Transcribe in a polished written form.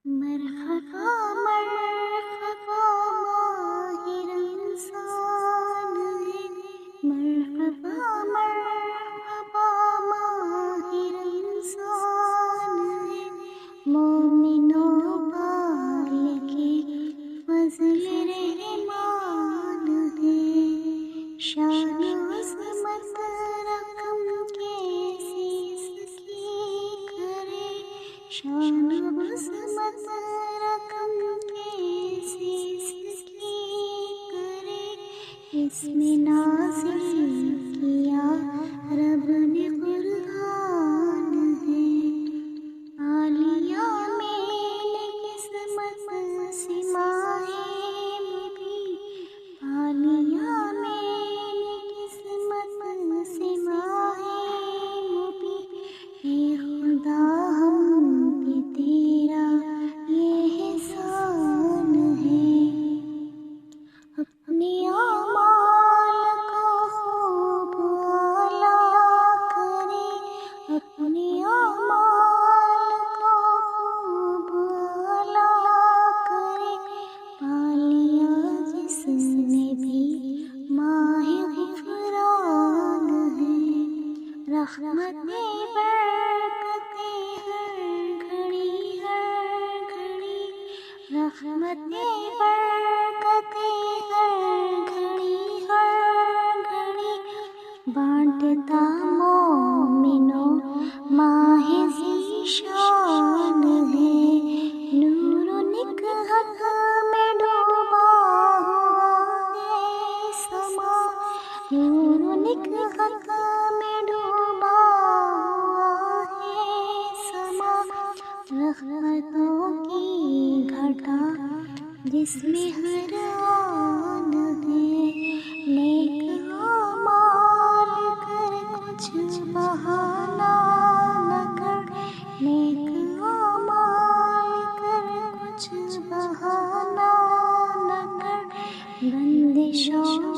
مرحبا مرحبا ماہر انسان ہے، مرحبا مرحبا ماہر انسان ہے، مومنوں پال کے فضل رحمان ہے، شان عظمت رقم کیسی اس کی کرے، شان عظمت رقم کیسی اس کی کرے، اس میں نازل کیا رب نے قرآن ہے، عالیہ میں قسمت سے ماہ مبین، عالیہ میں قسمت سے ماہ مبین، اے خدا ہم پہ تیرا یہ احسان ہے، اپنے اعمال کو خوب اعلیٰ کرے، اپنے اعمال کو خوب اعلیٰ کرے، پالیا جس نے بھی ماہ غفران ہے، رحمتیں برکتیں ہر گھڑی ہر گھڑی، رحمتیں برکتیں ہر گھڑی ہر گھڑی، بانٹتا مومنوں ماہ ذیشان ہے، نور و نکہت میں ڈوبا ہوا ہے سما، نور و نکہت میں ڈوبا ہوا ہے سما، رحمتوں کی گھٹا جس میں ہر آن ہے، نیک اعمال کر کچھ بہانا نہ کر، نیک اعمال کر کچھ بہانا نہ کر، بندشوں